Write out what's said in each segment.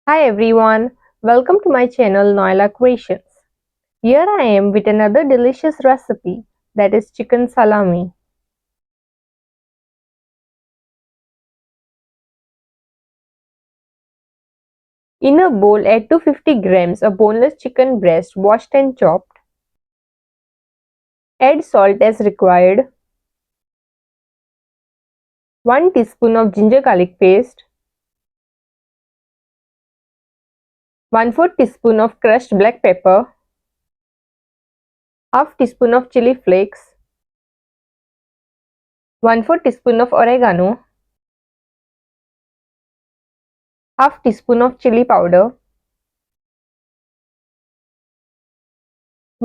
Hi everyone, welcome to my channel Noila Creations. Here I am with another delicious recipe that is chicken salami. In a bowl add 250 grams of boneless chicken breast washed and chopped. Add salt as required. 1 teaspoon of ginger garlic paste. 1/4 teaspoon of crushed black pepper. Half teaspoon of chili flakes. 1/4 teaspoon of oregano. Half teaspoon of chili powder.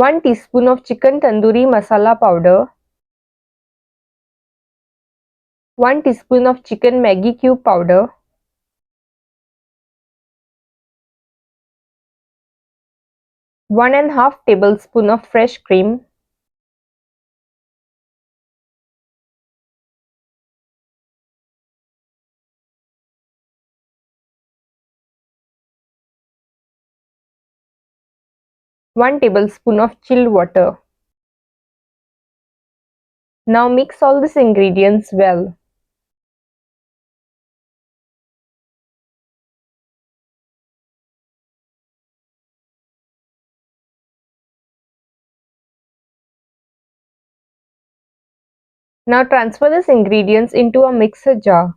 1 teaspoon of chicken tandoori masala powder. 1 teaspoon of chicken Maggi cube powder. 1 1/2 tablespoon of fresh cream. One tablespoon of chilled water. Now mix all these ingredients well. Now transfer these ingredients into a mixer jar.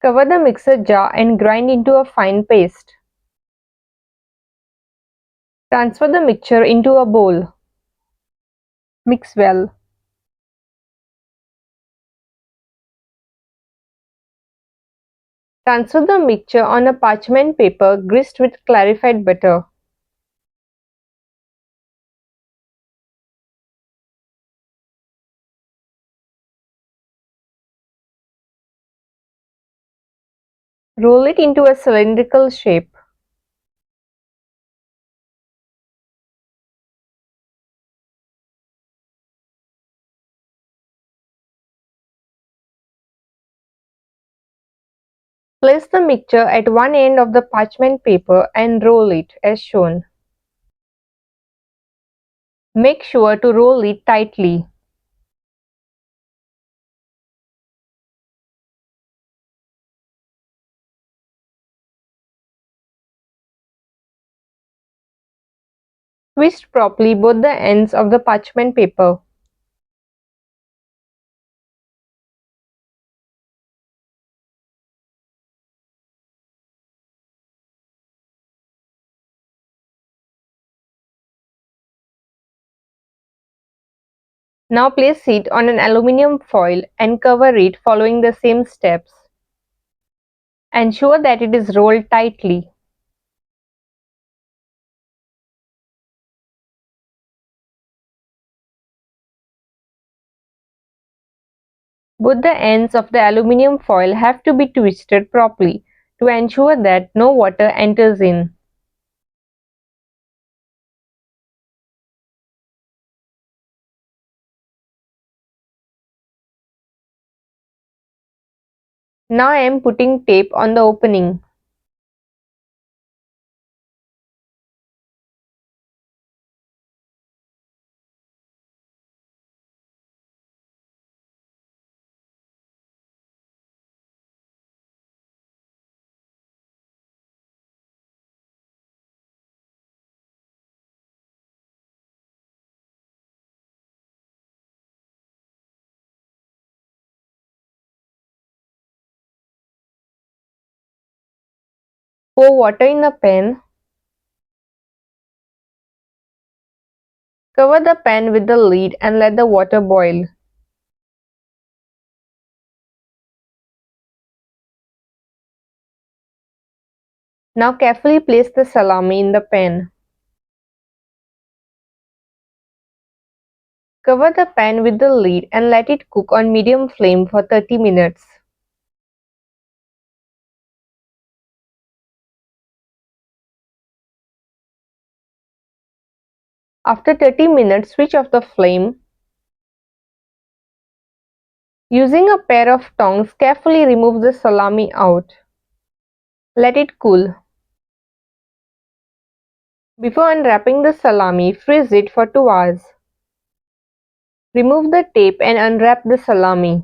Cover the mixer jar and grind into a fine paste. Transfer the mixture into a bowl. Mix well. Transfer the mixture on a parchment paper greased with clarified butter. Roll it into a cylindrical shape. Place the mixture at one end of the parchment paper and roll it as shown. Make sure to roll it tightly. Twist properly both the ends of the parchment paper. Now place it on an aluminium foil and cover it following the same steps. Ensure that it is rolled tightly. Both the ends of the aluminium foil have to be twisted properly to ensure that no water enters in. Now I am putting tape on the opening. Pour water in a pan. Cover the pan with the lid and let the water boil. Now carefully place the salami in the pan. Cover the pan with the lid and let it cook on medium flame for 30 minutes. After 30 minutes, switch off the flame. Using a pair of tongs, carefully remove the salami out. Let it cool. Before unwrapping the salami, freeze it for 2 hours. Remove the tape and unwrap the salami.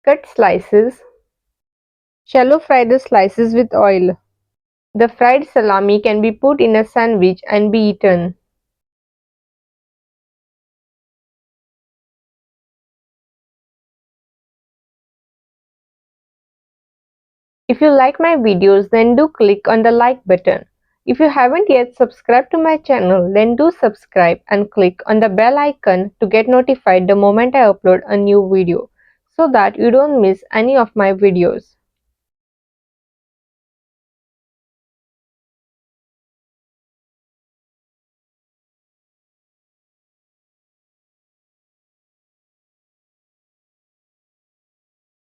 Cut slices. Shallow fry the slices with oil. The fried salami can be put in a sandwich and be eaten. If you like my videos, then do click on the like button. If you haven't yet subscribed to my channel, then do subscribe and click on the bell icon to get notified the moment I upload a new video so that you don't miss any of my videos.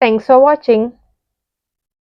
Thanks for watching.